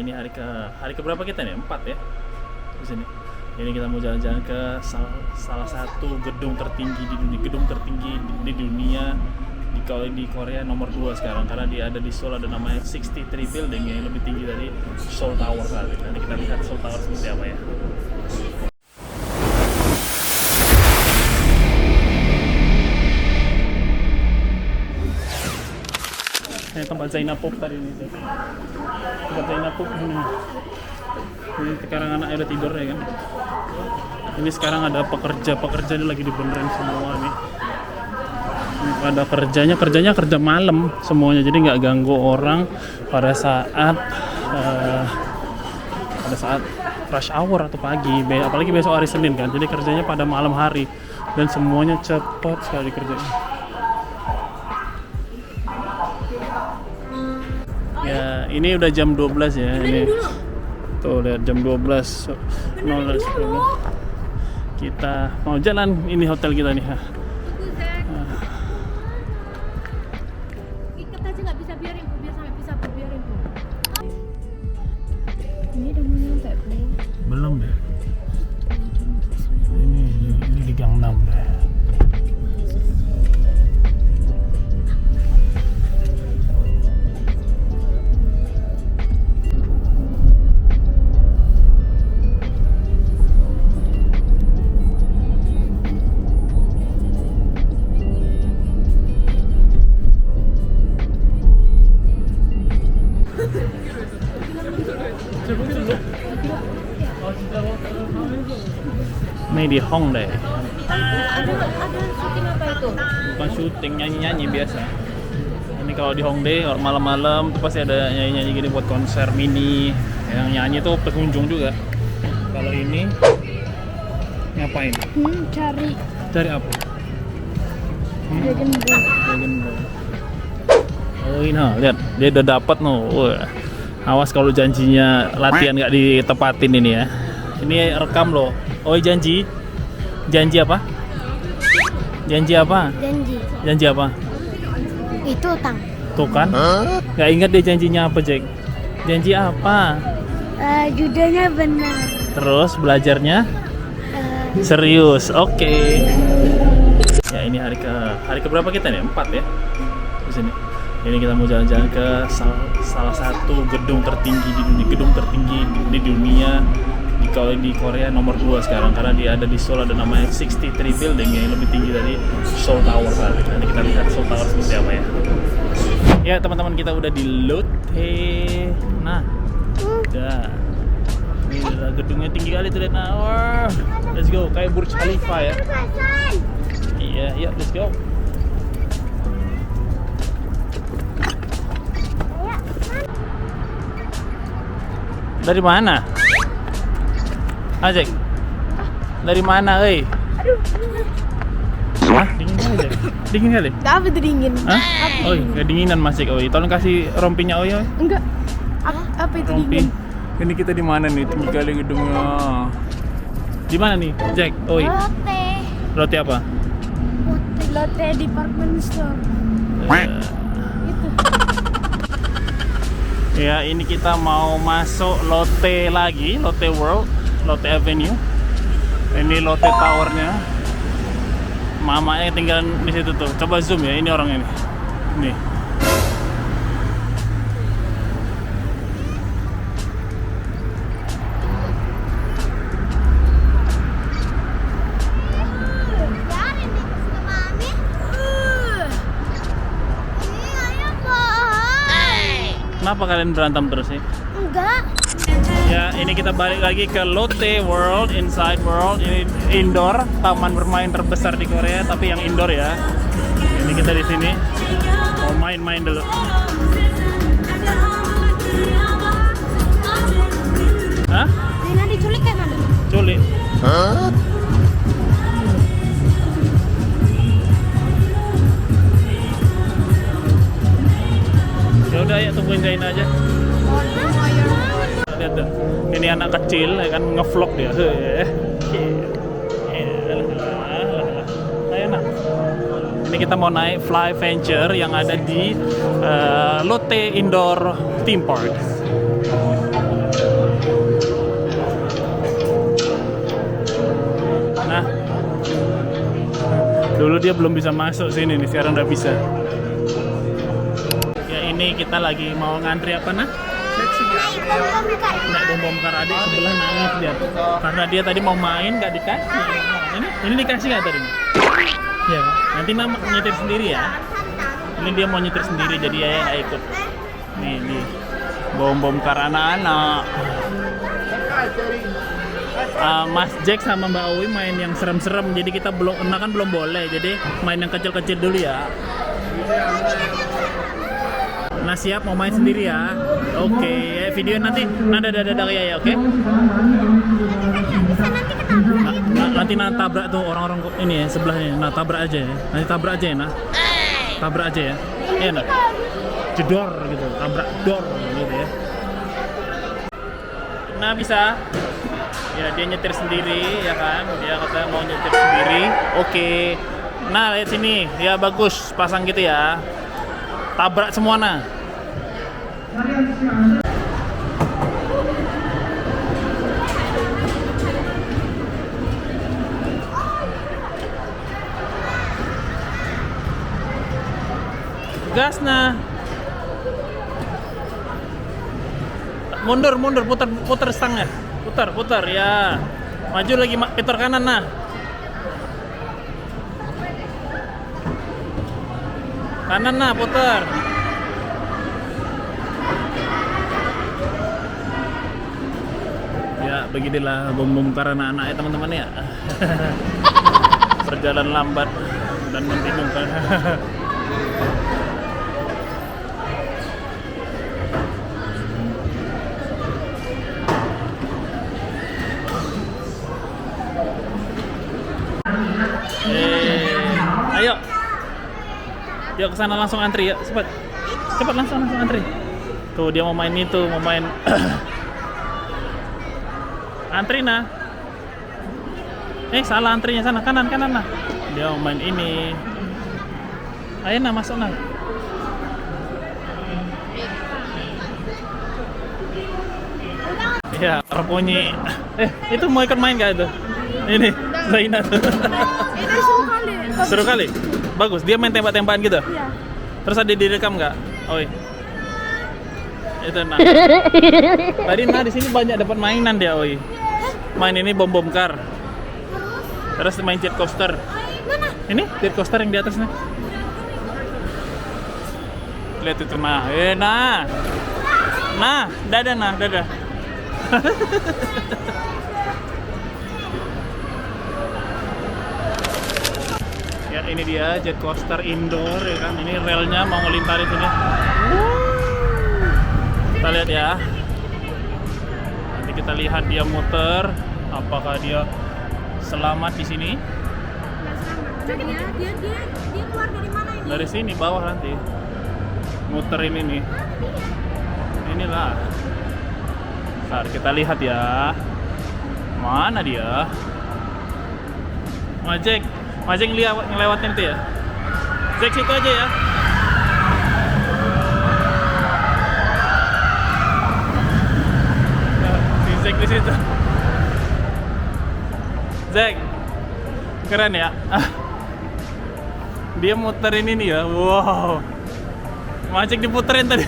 ini hari ke berapa kita nih? 4 ya di sini. Ini kita mau jalan-jalan ke salah satu gedung tertinggi di dunia di Korea, nomor 2 sekarang, karena dia ada di Seoul, ada namanya 63 Building yang lebih tinggi dari Seoul Tower kali. Nanti kita lihat Seoul Tower seperti apa ya. Ini tempat Zainab Pop tadi nih. Tempat Zainab Pop ini. Ini sekarang anaknya udah tidur ya kan. Ini sekarang ada pekerja ini lagi dibenerin semua nih. Ini pada kerjanya kerja malam semuanya, jadi nggak ganggu orang pada saat rush hour atau pagi, apalagi besok hari Senin kan. Jadi kerjanya pada malam hari dan semuanya cepat sekali kerjanya. Ya, ini udah jam 12 ya. Ini tuh lihat jam 12.00. Kita mau jalan, ini hotel kita nih. Ikat aja nggak bisa biarin Bu, biar sampai bisa biarin Bu. Ini udah mau nyampe Bu. Belum deh. Ini di Gangnam deh. Ini di Hongdae. Ada syuting apa itu? Bukan syuting, nyanyi-nyanyi biasa. Ini kalau di Hongdae malam-malam tuh pasti ada nyanyi-nyanyi gini buat konser mini. Yang nyanyi tuh pengunjung juga. Kalau ini ngapain? Cari apa? Dragon Ball. Oh ini lihat, dia udah dapat Wah. Awas kalau janjinya latihan nggak ditepatin ini ya. Ini rekam loh. Oh janji apa? Janji apa? Janji apa? Itu utang. Tuh kan? Nggak ingat dia janjinya apa, Jack? Janji apa? Judulnya benar. Terus belajarnya serius. Oke. Ya ini hari ke berapa kita nih? 4 ya di sini. Ini kita mau jalan-jalan ke salah satu gedung tertinggi di dunia di Korea, nomor 2 sekarang, karena dia ada di Seoul, ada namanya 63 Building yang lebih tinggi dari Seoul Tower kali. Nanti kita lihat Seoul Tower seperti apa ya. Ya teman-teman, kita udah di Lotte. Nah, udah. Ini udah gedungnya tinggi kali tuh, lihat. Nah, let's go, kayak Burj Khalifa ya. Iya, let's go. Dari mana? Ajek. Dari mana, euy? Aduh. Hah? Dingin kali. Dingin kali? Apa itu dingin? Hah? Oh, kedinginan Mas Jack. Tolong kasih rompinya Oi. Enggak. Apa itu Rompi. dingin? Ini kita di mana nih? Tinggi kali gedungnya. Di mana nih, Jack? Oi. Lotte apa? Lotte Department Store. Itu. Ya, ini kita mau masuk Lotte lagi, Lotte World, Lotte Avenue. Ini Lotte Towernya. Mamanya tinggalan di situ tuh. Coba zoom ya, ini orang ini. Nih. Kenapa kalian berantem terus sih? Enggak. Ya, ini kita balik lagi ke Lotte World, Inside World. Ini indoor, taman bermain terbesar di Korea, tapi yang indoor ya. Ini kita di sini mau main-main dulu. Hah? Rina diculik kayak mana? Culik. Hah? Ya udah ya, tungguin Zaina aja. Lihat tuh, ini anak kecil ya kan, ngevlog dia. Ayo nak. Ini kita mau naik Fly Venture yang ada di Lotte Indoor Theme Park. dia belum bisa masuk sini nih, sekarang udah bisa. Ya ini kita lagi mau ngantri apa nah? Naik bom kar, adik sebelah nangis dia karena dia tadi mau main gak dikasih. Ini dikasih nggak tadi? Ya, nanti mama nyetir sendiri ya. Ini dia mau nyetir sendiri jadi ayah nggak ikut. Nih bom kar anak-anak. Mas Jack sama Mbak Owi main yang serem-serem, jadi kita belum boleh, jadi main yang kecil-kecil dulu ya. Nah siap mau main sendiri ya. Oke, video nanti dadah ya, oke? Nanti tabrak tuh orang-orang ini ya sebelahnya. Nah tabrak aja ya. Nanti tabrak aja ya, nah. Tabrak aja ya. Iya nah. Jedor gitu, tabrak dor gitu ya. Nah bisa. Ya dia nyetir sendiri ya kan. Dia kata mau nyetir sendiri. Oke. Nah lihat sini. Ya bagus, pasang gitu ya. Tabrak semua nah. Gas nah. Mundur, putar stangnya. Putar ya. Maju lagi, putar kanan nah. Kanan nah, putar. Ya, beginilah bom kar anak-anak ya teman-teman ya. Berjalan lambat dan membingungkan. Ayo. Yuk ke sana langsung antri ya, cepat. Cepat langsung antri. Tuh dia mau main itu, mau main antri nah. Salah antrinya sana, kanan nah. Dia mau main ini. Ayo nah, masuk nah. Ya, Rapunyi. Itu mau ikut main gak itu? Ini, Zaina tuh. Itu seru kali. Seru kali? Bagus, dia main tembak-tembakan gitu? Iya. Terus ada direkam nggak? Oi. Itu nah. Tadi nah di sini banyak dapat mainan dia, oi. Main ini bom kar. Terus main jet coaster. Mana? Ini jet coaster yang di atas nih. Lihat itu nah. Nah. Nah, dadah. Ya ini dia jet coaster indoor ya kan. Ini relnya mau ngelintari sini. Kita lihat ya. Nanti kita lihat dia muter. Apakah dia selamat di sini? Dia keluar dari mana ini? Dari sini bawah nanti. Muterin ini. Inilah. Ntar kita lihat ya. Mana dia? Majek ngelewatin itu ya. Jack situ aja ya. Si Jack di situ. Jack, keren ya. Dia muterin ini ya. Wow. Majek diputerin tadi.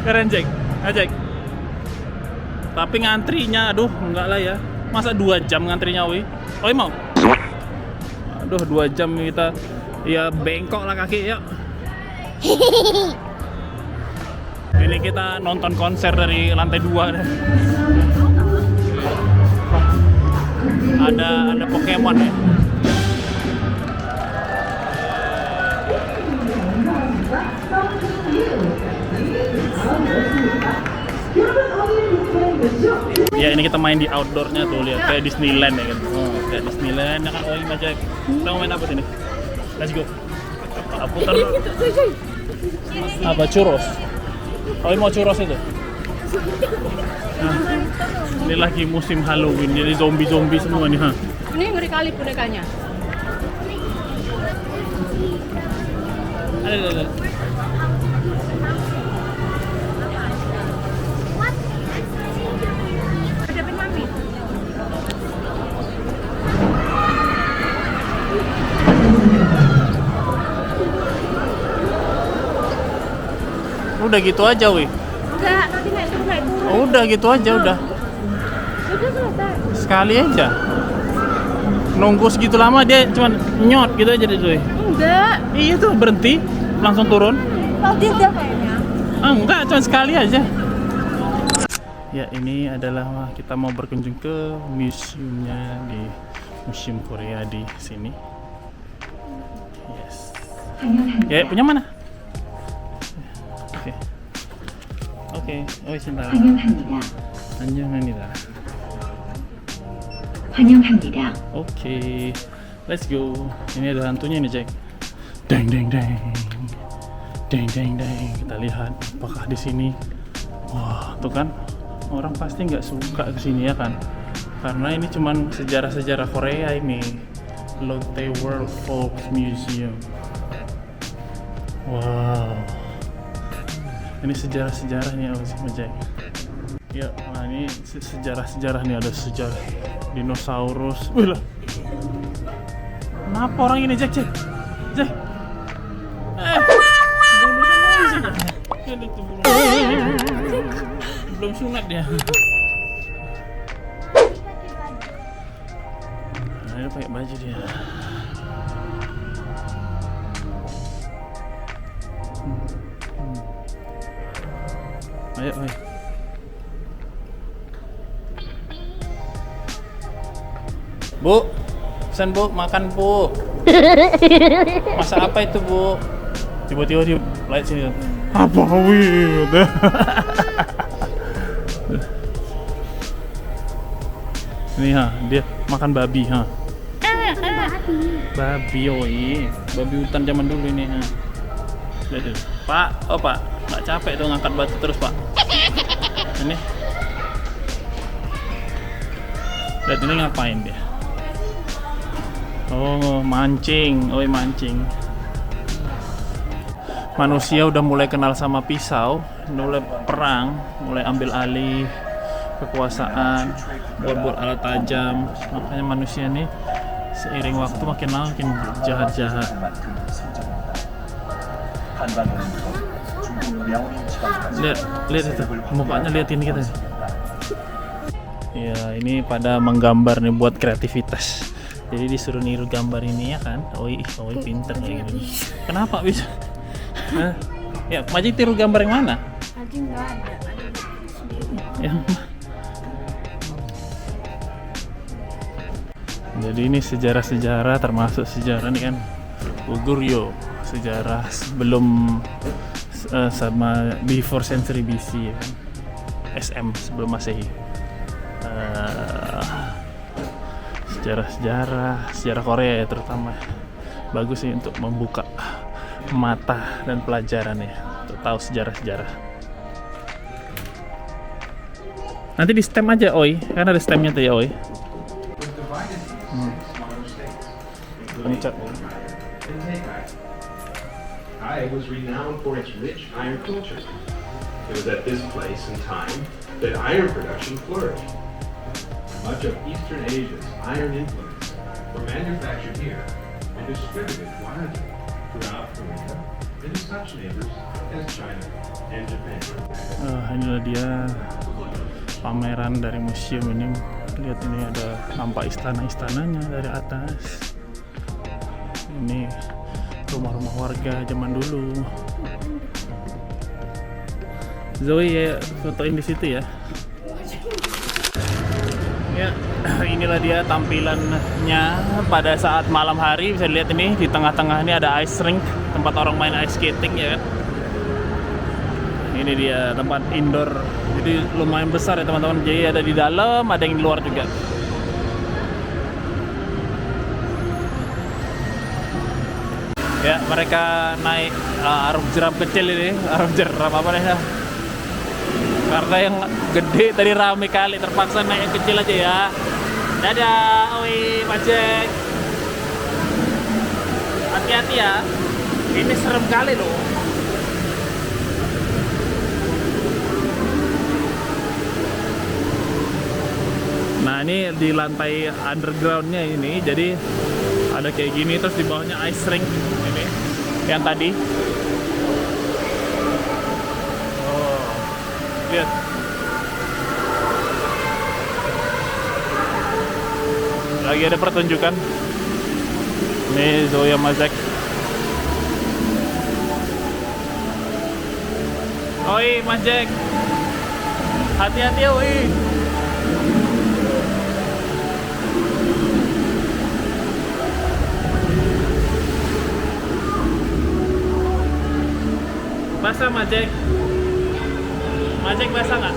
Keren Jack. Jack. Tapi ngantrinya, aduh, enggak lah ya. Masa 2 jam ngantrinya, Wi? Oi mau? Aduh, 2 jam kita ya bengkok lah kaki ya. Ini kita nonton konser dari lantai 2 deh. Ada Pokemon ya. Ya ini kita main di outdoornya tuh, lihat kayak Disneyland ya kan. Oh, kayak Disneyland ya kan. Oh, ini aja. Kita mau main apa sini? Let's go. Putar. Apa churros? Oh, mau churros itu. Nah, ini lagi musim Halloween, jadi zombie semua nih, ha. Ini ngeri kali bonekanya. Ada. Hadapin mami. Udah gitu aja, wih. Enggak, nanti naik turun. Udah gitu aja, udah. Sudah selesai. Sekali aja. Nunggu segitu lama dia cuman nyot gitu aja deh, cuy. Enggak. Iya tuh, berhenti, langsung turun. Oh, tidak kayaknya. Enggak, cuma sekali aja. Ya, ini adalah kita mau berkunjung ke museumnya di Museum Korea di sini. Yes. Ya, punya mana? Oke. Oke. Oh, sebentar. 환영합니다. 안녕합니다. 환영합니다. Oke. Let's go. Ini ada hantunya nih, Jack. Deng deng deng. Deng deng deng. Kita lihat apakah di sini. Wah, tuh kan. Orang pasti nggak suka kesini ya kan, karena ini cuman sejarah-sejarah Korea ini. Lotte World Folk Museum. Wow, ini sejarah-sejarahnya apa sih, Jack? Ya, nah ini sejarah-sejarah nih, ada sejarah dinosaurus. Wih lah, kenapa orang ini, Jack? Jack, bulu semua isinya. Ini tuh bulu. Belum sunat dia. Nah, dia pakai baju dia. Ayo, ayo. Bu, pesan Bu, makan Bu. Masak apa itu Bu? Tiba-tiba dia lihat sini. Apa wih? Ini ha, dia makan babi ha. Babi oi, babi hutan zaman dulu ini ha. Lihat dulu. Pak, oh Pak, nggak capek dong ngangkat batu terus Pak. Ini. Lihat ini ngapain dia? Oh, mancing, oi mancing. Manusia udah mulai kenal sama pisau, mulai perang, mulai ambil alih kekuasaan, buat alat tajam. Makanya manusia nih seiring waktu makin jahat-jahat. Lihat itu mukanya, lihat ini kita. Ya, ini pada menggambar nih buat kreativitas. Jadi disuruh niru gambar ini ya kan. Oi pinter kayak gini. Kenapa bisa? Nah, ya, Majik tiru gambar yang mana? Anjing enggak ada. Yang jadi ini sejarah-sejarah, termasuk sejarah nih kan Goguryeo, sejarah sebelum sama before century BC ya kan? SM sebelum Masehi. Sejarah Korea ya terutama, bagus sih untuk membuka mata dan pelajaran ya, untuk tahu sejarah-sejarah. Nanti di stem aja Oi, kan ada stemnya tuh ya Oi. Ai was renowned for its rich iron culture. It was at this place and time that iron production flourished. Much of Eastern Asia's iron implements were manufactured here and distributed widely throughout Korea and to such neighbors as China and Japan. Inilah dia pameran dari museum ini. Lihat ini ada nampak istana-istananya dari atas. Ini rumah-rumah warga zaman dulu. Zoe ya fotoin di situ ya. Ya, inilah dia tampilannya pada saat malam hari. Bisa dilihat ini di tengah-tengah ini ada ice rink, tempat orang main ice skating ya kan. Ini dia tempat indoor. Jadi lumayan besar ya teman-teman. Jadi ada di dalam, ada yang di luar juga. Ya, mereka naik arung jeram kecil ini, arung jeram apa nih ya? Karena yang gede tadi rame kali, terpaksa naik yang kecil aja ya. Dadah, oi, Majek. Hati-hati ya, ini serem kali loh. Nah ini di lantai undergroundnya ini, jadi ada kayak gini, terus di bawahnya ice rink ini yang tadi. lihat. Lagi ada pertunjukan. Ini Zoya Mazek. Oi, Mazek. Hati-hati ya, oi. Basah Majek? Majek basah nggak?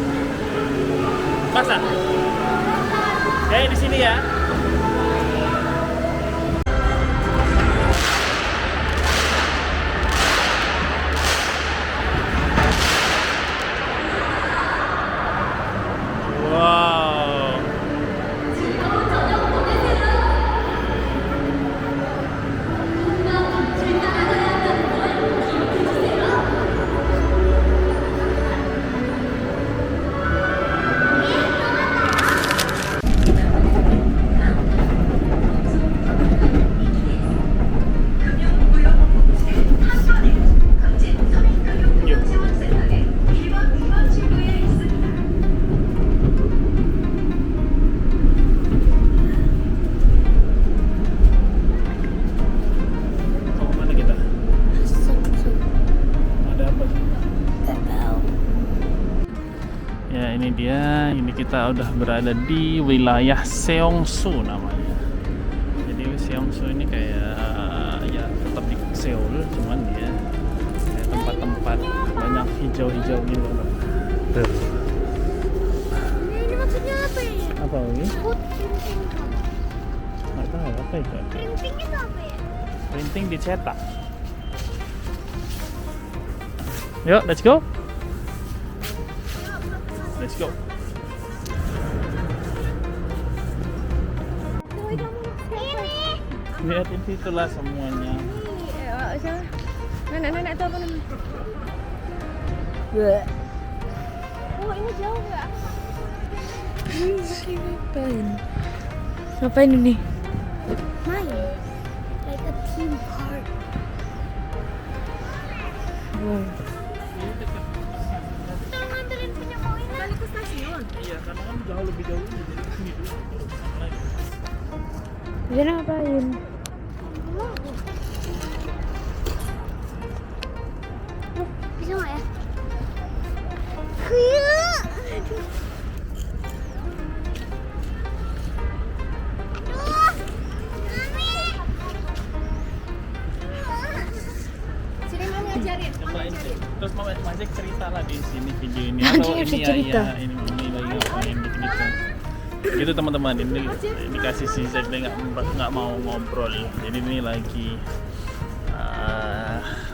Basah? Di sini ya. Wow. Ya ini dia, ini kita udah berada di wilayah Seongsu namanya. Jadi Seongsu ini kayak ya tetap di Seoul, cuman dia kayak tempat-tempat banyak hijau-hijau gitu loh. Tuh. Ini maksudnya apa ya? Apa ini? Food Nggak tahu apa itu. printing itu apa ya? Printing dicetak. Yuk, let's go. Let's go. Ini. Lihatin situlah semuanya. Nenek-nenek itu apa namanya? Oh, ini jauh nggak? Ngapain? Ngapain ini? Main. Like a theme park. Wow. Kita nganterin punya mau ini. Balik ke stasiun. Iya, karena kan jauh lebih jauh jadi sini dulu. Lagi. Dia ngapain? Bisa nggak ya? Sini mami ajarin. Cobain sih. Terus mau Majek cerita lah di sini video ini. Majek Atau harus ini ya, cerita. iya, ini lagi ngapain gitu. Gitu teman-teman, ini kasih si Zack dia nggak mau ngobrol. Jadi ini lagi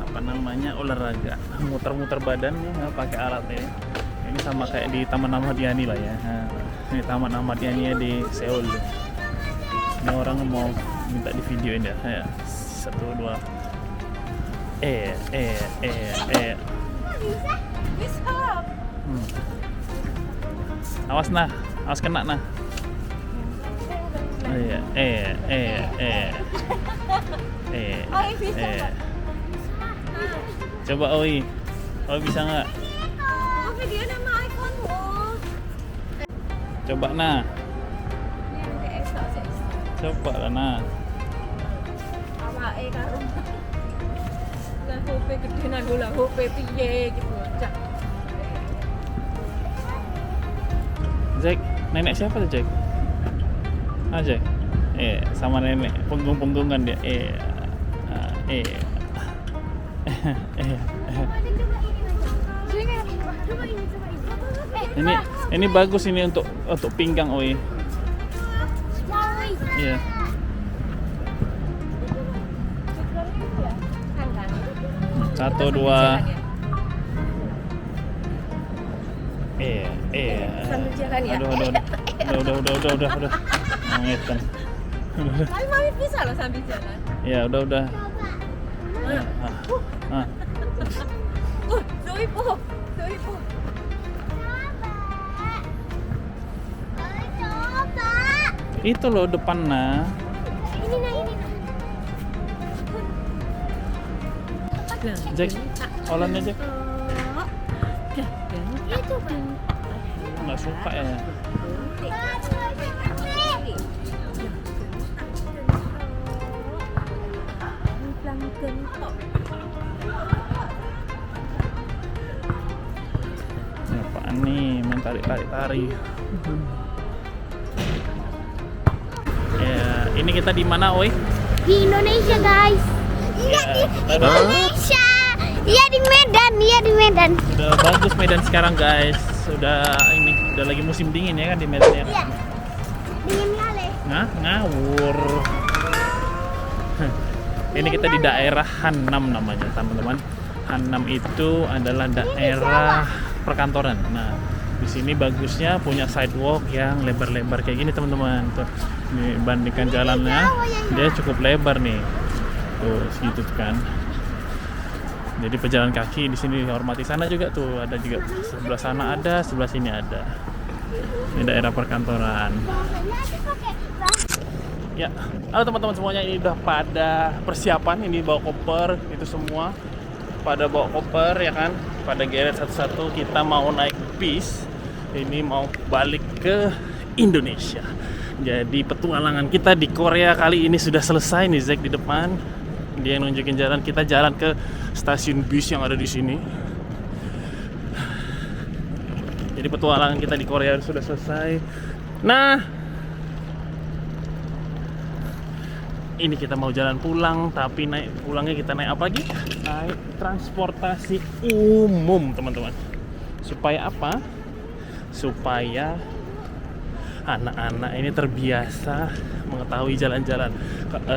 apa namanya olahraga, muter-muter badan ya nggak pakai alat ya. Ini sama kayak di Taman Ahmadiyani lah ya. Nah, ini Taman Ahmadiyani ya di Seoul. Ini orang mau minta di videoin ya. Ya. 1, 2. Bisa. Awas nah, awas kena nah. Oh, bisa. Coba Oi. Oi bisa nggak? Oh, video nama iPhone oh. Coba nah. Coba lah nah. Awake karo. Lah HP gede nang lah HP piye gitu aja. Jack, nenek siapa tuh Jack? Ah Jack. Sama nenek punggung-punggungan dia. Ini bagus ini untuk pinggang Oi. Iya. Satu, dua. Sambil jalan ya. Aduh. Nangitan. Tapi mami bisa loh sambil jalan. Ya, udah. Zoe po. Itu loh depan nah. Ini nah. Jack, olannya Jack. Itu Nggak suka ya. Ini apaan nih, main tarik-tarik-tari. Ya, ini kita di mana, Oi? Di Indonesia, guys. Iya, di Indonesia. Iya di Medan, iya di Medan. Udah bagus Medan sekarang, guys. Udah lagi musim dingin ya kan di Medan ya. Iya. Dingin kali. Ngawur. Ini kita di daerah Hanam namanya, teman-teman. Hanam itu adalah daerah perkantoran. Nah, di sini bagusnya punya sidewalk yang lebar-lebar kayak gini, teman-teman. Tuh, ini bandingkan jalannya, dia cukup lebar nih. Tuh, segitu kan. Jadi pejalan kaki di sini dihormati. Sana juga tuh ada juga, sebelah sana ada, sebelah sini ada. Ini daerah perkantoran. Ya, halo teman-teman semuanya, ini udah pada persiapan, ini bawa koper, itu semua pada bawa koper ya kan, pada geret satu-satu. Kita mau naik bis, ini mau balik ke Indonesia. Jadi petualangan kita di Korea kali ini sudah selesai nih. Zack di depan, dia yang nunjukin jalan, kita jalan ke stasiun bis yang ada di sini. Jadi petualangan kita di Korea sudah selesai. Nah, ini kita mau jalan pulang, tapi pulangnya kita naik apa lagi? Naik transportasi umum, teman-teman. Supaya apa? Supaya anak-anak ini terbiasa mengetahui jalan-jalan.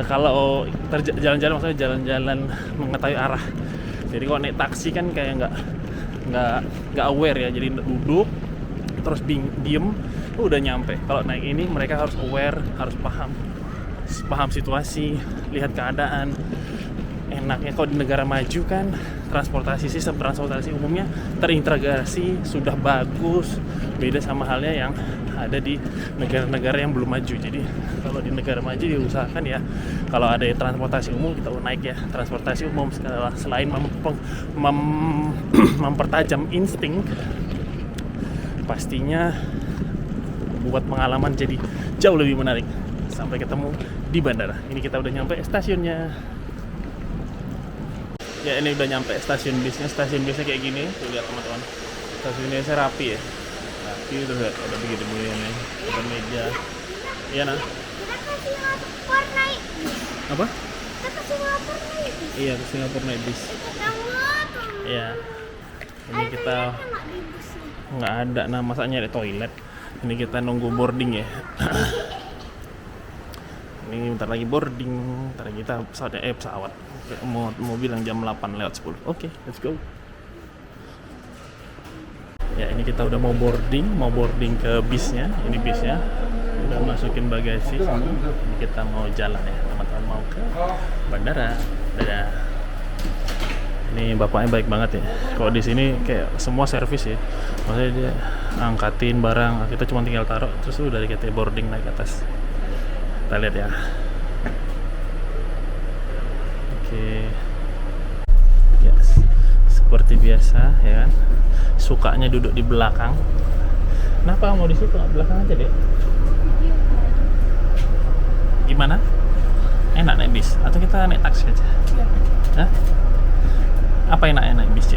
Kalau jalan-jalan maksudnya jalan-jalan mengetahui arah. Jadi kalau naik taksi kan kayak nggak aware ya. Jadi duduk terus diem, udah nyampe. Kalau naik ini mereka harus aware, harus paham situasi, lihat keadaan. Enaknya kalau di negara maju kan sistem transportasi umumnya terintegrasi, sudah bagus, beda sama halnya yang ada di negara-negara yang belum maju. Jadi kalau di negara maju diusahakan ya, kalau ada transportasi umum kita naik ya transportasi umum. Selain mempertajam insting, pastinya buat pengalaman jadi jauh lebih menarik. Sampai ketemu di bandara. Ini kita udah nyampe stasiunnya. Ya, ini udah nyampe stasiun bisnya. Stasiun bisnya kayak gini. Tuh lihat teman-teman. Stasiun bisnya rapi ya. Rapi tuh ada begini-begini nih. Ada meja. Iya nah. Kita ke Singapura naik bis. Apa? Kita ke Singapura naik bis. Iya, ke Singapura naik bis. Iya. Ini kita nggak ada. Nah, masa nyari toilet. Ini kita nunggu boarding ya. Ini bentar lagi boarding, bentar lagi kita pesawat. Mau bilang jam 8:10. Oke, let's go. Ya, ini kita udah mau boarding ke bisnya. Ini bisnya udah masukin bagasi. Ini kita mau jalan ya, teman-teman, mau ke bandara. Dadah. Ini bapaknya baik banget ya. Kalau di sini kayak semua servis ya. Maksudnya dia angkatin barang, kita cuma tinggal taruh, terus udah kita boarding naik ke atas. Kita lihat ya. Oke. Yes. Seperti biasa ya kan. Sukanya duduk di belakang. Kenapa mau di situ? Belakang aja deh. Gimana? Enak naik bis atau kita naik taksi aja? Iya. Hah? Apa enaknya naik bis?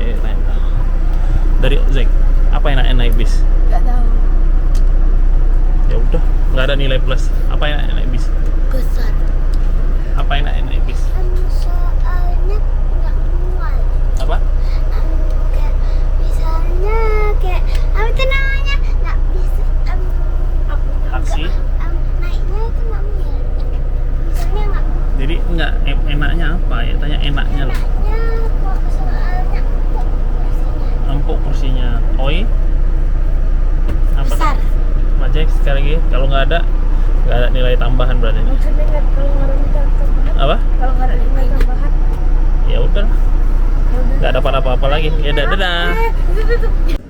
Dari Zack, apa enaknya naik bis? Nggak tahu. Ya udah, nggak ada nilai plus. Apa enaknya naik bis? Besar. Apa enaknya naik bis? Soalnya nggak mual. Apa? Kayak misalnya kayak apa itu namanya nggak bisa Taksi? naiknya itu nggak mual. Misalnya nggak Jadi nggak enaknya apa ya? Tanya enaknya loh. enaknya kok soalnya empuk porsinya. Empuk kursinya. Oi? Apa? Besar. Macet sekali lagi. Kalau nggak ada nilai tambahan berarti. Maksudnya kalau nggak ada nilai tambahan. Apa? Kalau nggak ada nilai tambahan. Ya udah. Nggak dapat apa-apa lagi. Ya dadah.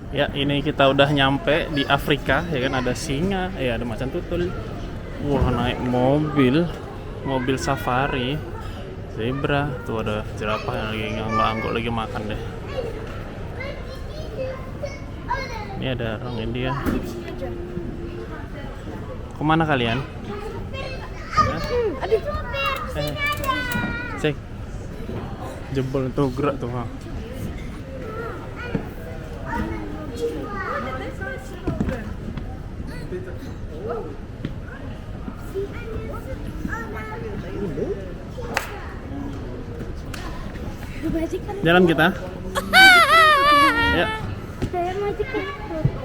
Ya, ini kita udah nyampe di Afrika ya kan, ada singa, ya ada macan tutul. Wah, naik mobil safari, zebra, tuh ada jerapah yang lagi ngangguk-ngangguk lagi makan deh. Ini ada orang India. Kemana kalian? Ada sopir. Sini ada. Cek. Jebol tuh gerak tuh. Ha. Jalan kita. Ya. Saya majikan.